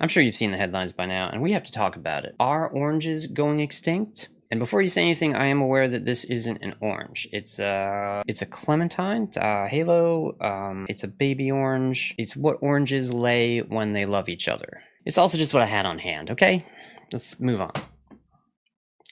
I'm sure you've seen the headlines by now, and we have to talk about it. Are oranges going extinct? And before you say anything, I am aware that this isn't an orange. It's a clementine, halo. It's a baby orange. It's what oranges lay when they love each other. It's also just what I had on hand, okay? Let's move on.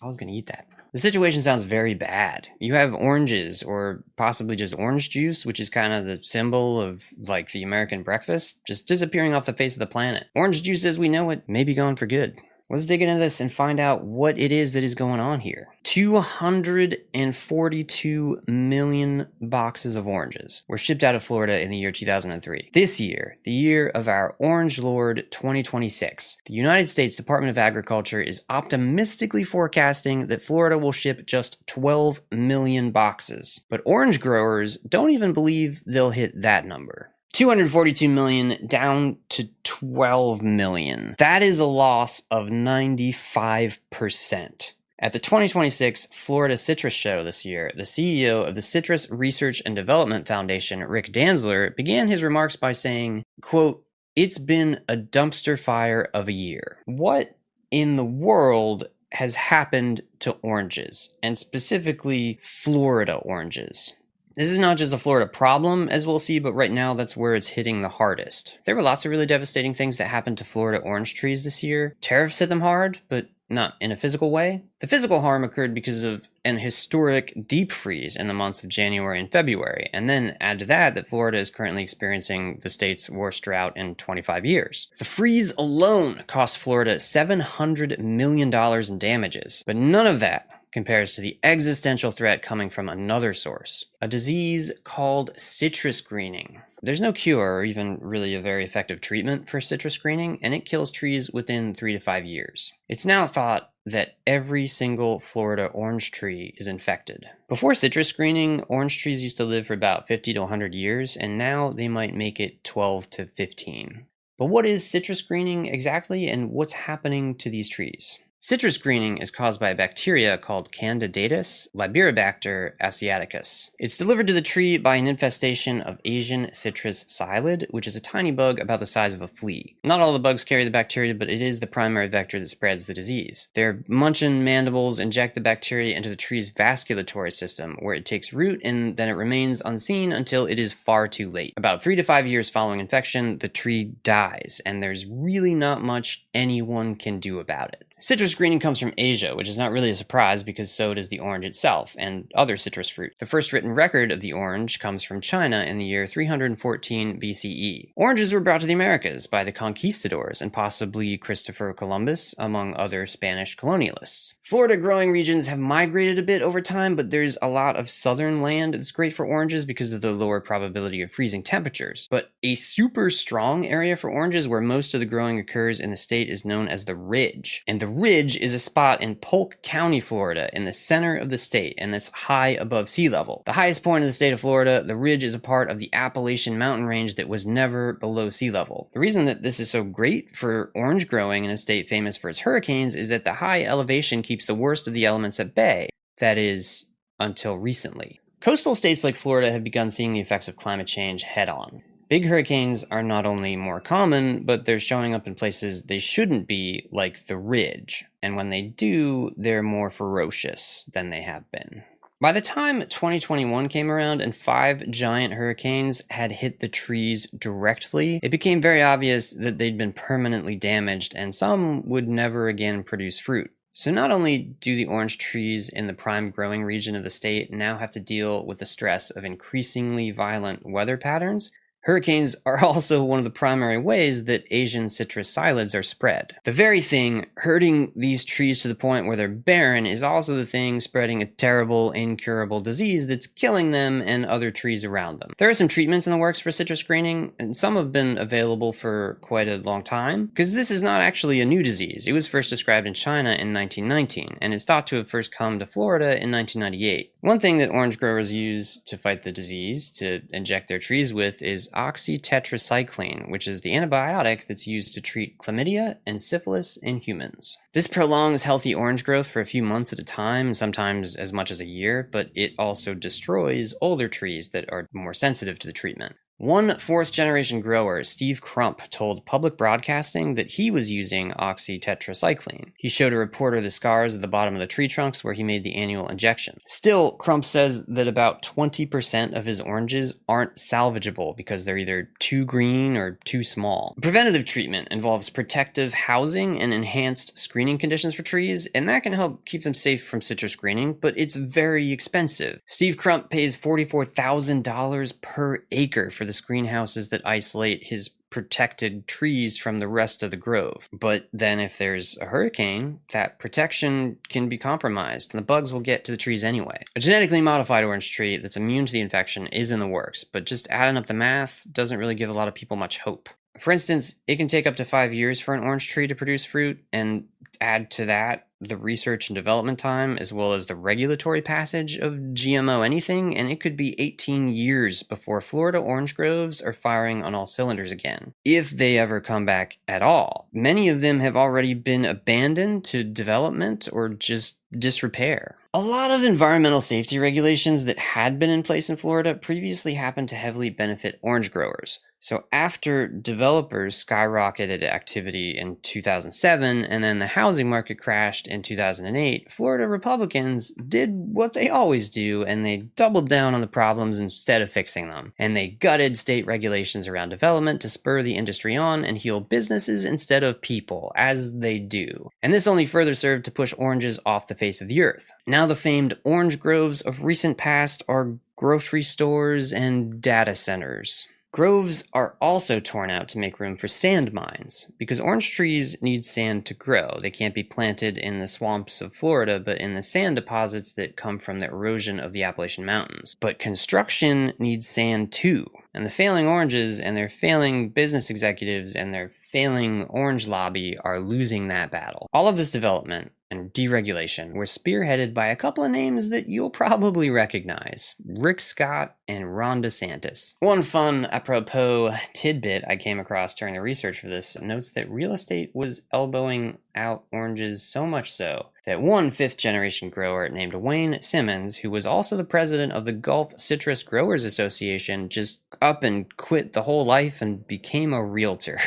I was gonna eat that. The situation sounds very bad. You have oranges, or possibly just orange juice, which is kind of the symbol of, like, the American breakfast, just disappearing off the face of the planet. Orange juice as we know it may be gone for good. Let's dig into this and find out what it is that is going on here. 242 million boxes of oranges were shipped out of Florida in the year 2003. This year, the year of our Orange Lord 2026, the United States Department of Agriculture is optimistically forecasting that Florida will ship just 12 million boxes. But orange growers don't even believe they'll hit that number. 242 million down to 12 million. That is a loss of 95%. At the 2026 Florida Citrus Show this year, the CEO of the Citrus Research and Development Foundation, Rick Danzler, began his remarks by saying, quote, "It's been a dumpster fire of a year." What in the world has happened to oranges, and specifically Florida oranges? This is not just a Florida problem, as we'll see, but right now that's where it's hitting the hardest. There were lots of really devastating things that happened to Florida orange trees this year. Tariffs hit them hard, but not in a physical way. The physical harm occurred because of an historic deep freeze in the months of January and February, and then add to that Florida is currently experiencing the state's worst drought in 25 years. The freeze alone cost Florida $700 million in damages, but none of that compares to the existential threat coming from another source, a disease called citrus greening. There's no cure or even really a very effective treatment for citrus greening, and it kills trees within 3 to 5 years. It's now thought that every single Florida orange tree is infected. Before citrus greening, orange trees used to live for about 50 to 100 years, and now they might make it 12 to 15. But what is citrus greening exactly, and what's happening to these trees? Citrus greening is caused by a bacteria called Candidatus Libiribacter asiaticus. It's delivered to the tree by an infestation of Asian Citrus Psyllid, which is a tiny bug about the size of a flea. Not all the bugs carry the bacteria, but it is the primary vector that spreads the disease. Their munchin mandibles inject the bacteria into the tree's vasculatory system, where it takes root and then it remains unseen until it is far too late. About 3 to 5 years following infection, the tree dies, and there's really not much anyone can do about it. Citrus greening comes from Asia, which is not really a surprise because so does the orange itself and other citrus fruit. The first written record of the orange comes from China in the year 314 BCE. Oranges were brought to the Americas by the conquistadors and possibly Christopher Columbus, among other Spanish colonialists. Florida growing regions have migrated a bit over time, but there's a lot of southern land that's great for oranges because of the lower probability of freezing temperatures. But a super strong area for oranges where most of the growing occurs in the state is known as the Ridge. And the Ridge is a spot in Polk County, Florida, in the center of the state, and it's high above sea level. The highest point of the state of Florida, the Ridge is a part of the Appalachian mountain range that was never below sea level. The reason that this is so great for orange growing in a state famous for its hurricanes is that the high elevation keeps the worst of the elements at bay. That is, until recently. Coastal states like Florida have begun seeing the effects of climate change head on. Big hurricanes are not only more common, but they're showing up in places they shouldn't be, like the Ridge. And when they do, they're more ferocious than they have been. By the time 2021 came around and 5 giant hurricanes had hit the trees directly, it became very obvious that they'd been permanently damaged and some would never again produce fruit. So not only do the orange trees in the prime growing region of the state now have to deal with the stress of increasingly violent weather patterns, hurricanes are also one of the primary ways that Asian citrus psyllids are spread. The very thing hurting these trees to the point where they're barren is also the thing spreading a terrible, incurable disease that's killing them and other trees around them. There are some treatments in the works for citrus greening, and some have been available for quite a long time, because this is not actually a new disease. It was first described in China in 1919, and it's thought to have first come to Florida in 1998. One thing that orange growers use to fight the disease, to inject their trees with, is oxytetracycline, which is the antibiotic that's used to treat chlamydia and syphilis in humans. This prolongs healthy orange growth for a few months at a time, sometimes as much as a year, but it also destroys older trees that are more sensitive to the treatment. One fourth-generation grower, Steve Crump, told public broadcasting that he was using oxytetracycline. He showed a reporter the scars at the bottom of the tree trunks where he made the annual injection. Still, Crump says that about 20% of his oranges aren't salvageable because they're either too green or too small. Preventative treatment involves protective housing and enhanced screening conditions for trees, and that can help keep them safe from citrus greening, but it's very expensive. Steve Crump pays $44,000 per acre for the greenhouses that isolate his protected trees from the rest of the grove. But then if there's a hurricane, that protection can be compromised and the bugs will get to the trees anyway. A genetically modified orange tree that's immune to the infection is in the works, but just adding up the math doesn't really give a lot of people much hope. For instance, it can take up to 5 years for an orange tree to produce fruit, and add to that the research and development time as well as the regulatory passage of GMO anything, and it could be 18 years before Florida orange groves are firing on all cylinders again, if they ever come back at all. Many of them have already been abandoned to development or just disrepair. A lot of environmental safety regulations that had been in place in Florida previously happened to heavily benefit orange growers. So after developers skyrocketed activity in 2007 and then the housing market crashed in 2008, Florida Republicans did what they always do, and they doubled down on the problems instead of fixing them. And they gutted state regulations around development to spur the industry on and heal businesses instead of people, as they do. And this only further served to push oranges off the face of the earth. Now the famed orange groves of recent past are grocery stores and data centers. Groves are also torn out to make room for sand mines, because orange trees need sand to grow. They can't be planted in the swamps of Florida, but in the sand deposits that come from the erosion of the Appalachian Mountains. But construction needs sand too, and the failing oranges and their failing business executives and their failing orange lobby are losing that battle. All of this development and deregulation were spearheaded by a couple of names that you'll probably recognize: Rick Scott and Ron DeSantis. One fun apropos tidbit I came across during the research for this notes that real estate was elbowing out oranges so much so that one fifth-generation grower named Wayne Simmons, who was also the president of the Gulf Citrus Growers Association, just up and quit the whole life and became a realtor.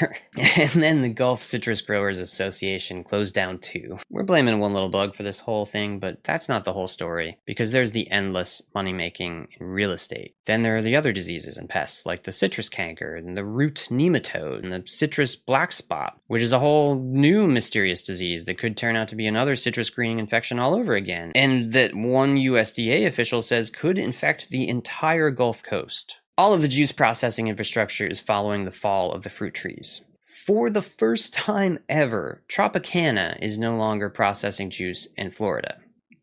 And then the Gulf Citrus Growers Association closed down too. We're blaming one little bug for this whole thing, but that's not the whole story, because there's the endless money-making in real estate. Then there are the other diseases and pests, like the citrus canker and the root nematode and the citrus black spot, which is a whole new mysterious disease that could turn out to be another citrus greening infection all over again, and that one USDA official says could infect the entire Gulf Coast. All of the juice processing infrastructure is following the fall of the fruit trees. For the first time ever, Tropicana is no longer processing juice in Florida.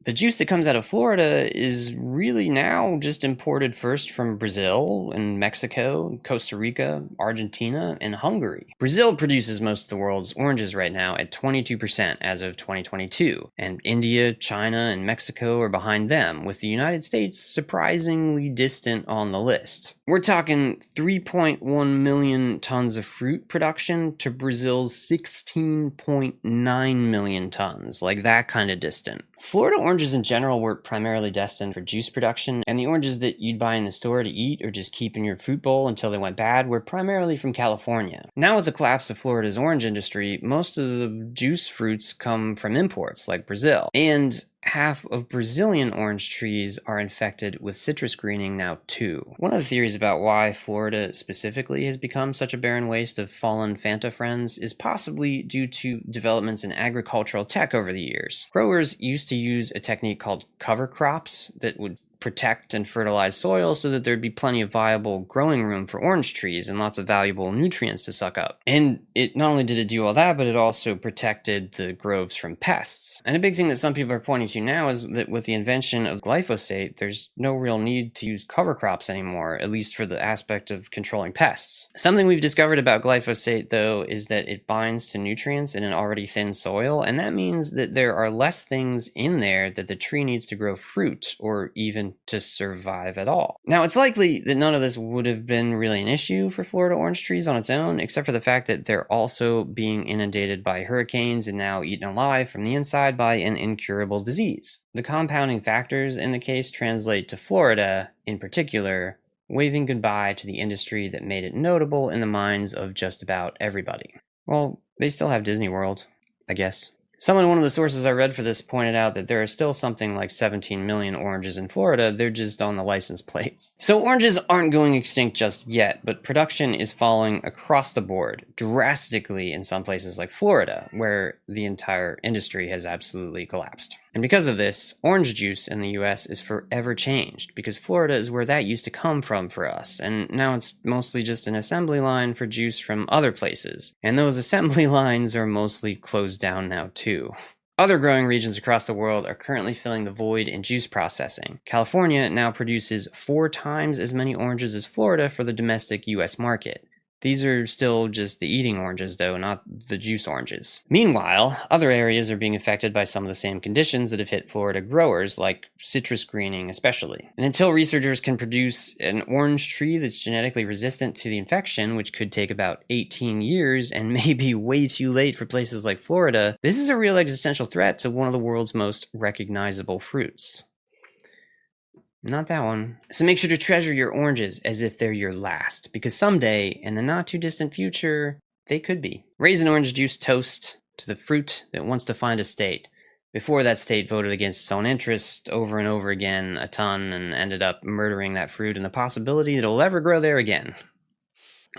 The juice that comes out of Florida is really now just imported first from Brazil and Mexico, Costa Rica, Argentina, and Hungary. Brazil produces most of the world's oranges right now at 22% as of 2022, and India, China, and Mexico are behind them, with the United States surprisingly distant on the list. We're talking 3.1 million tons of fruit production to Brazil's 16.9 million tons, like that kind of distant. Florida oranges in general were primarily destined for juice production, and the oranges that you'd buy in the store to eat or just keep in your fruit bowl until they went bad were primarily from California. Now with the collapse of Florida's orange industry, most of the juice fruits come from imports like Brazil, and half of Brazilian orange trees are infected with citrus greening now too. One of the theories about why Florida specifically has become such a barren waste of fallen Fanta friends is possibly due to developments in agricultural tech over the years. Growers used to use a technique called cover crops that would protect and fertilize soil so that there'd be plenty of viable growing room for orange trees and lots of valuable nutrients to suck up. And it not only did it do all that, but it also protected the groves from pests. And a big thing that some people are pointing to now is that with the invention of glyphosate, there's no real need to use cover crops anymore, at least for the aspect of controlling pests. Something we've discovered about glyphosate, though, is that it binds to nutrients in an already thin soil, and that means that there are less things in there that the tree needs to grow fruit or even to survive at all. Now, it's likely that none of this would have been really an issue for Florida orange trees on its own, except for the fact that they're also being inundated by hurricanes and now eaten alive from the inside by an incurable disease. The compounding factors in the case translate to Florida, in particular, waving goodbye to the industry that made it notable in the minds of just about everybody. Well, they still have Disney World, I guess. Someone in one of the sources I read for this pointed out that there are still something like 17 million oranges in Florida, they're just on the license plates. So oranges aren't going extinct just yet, but production is falling across the board, drastically in some places like Florida, where the entire industry has absolutely collapsed. And because of this, orange juice in the US is forever changed, because Florida is where that used to come from for us, and now it's mostly just an assembly line for juice from other places. And those assembly lines are mostly closed down now too. Other growing regions across the world are currently filling the void in juice processing. California now produces 4 times as many oranges as Florida for the domestic US market. These are still just the eating oranges, though, not the juice oranges. Meanwhile, other areas are being affected by some of the same conditions that have hit Florida growers, like citrus greening especially. And until researchers can produce an orange tree that's genetically resistant to the infection, which could take about 18 years and may be way too late for places like Florida, this is a real existential threat to one of the world's most recognizable fruits. Not that one. So make sure to treasure your oranges as if they're your last, because someday, in the not too distant future, they could be. Raise an orange juice toast to the fruit that wants to find a state, before that state voted against its own interest over and over again a ton and ended up murdering that fruit and the possibility that it'll ever grow there again.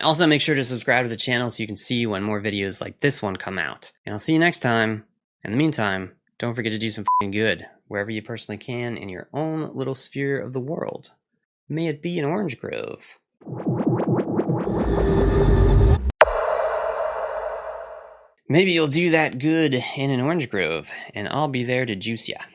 Also, make sure to subscribe to the channel so you can see when more videos like this one come out. And I'll see you next time. In the meantime, don't forget to do some f***ing good, wherever you personally can in your own little sphere of the world. May it be an orange grove. Maybe you'll do that good in an orange grove, and I'll be there to juice ya.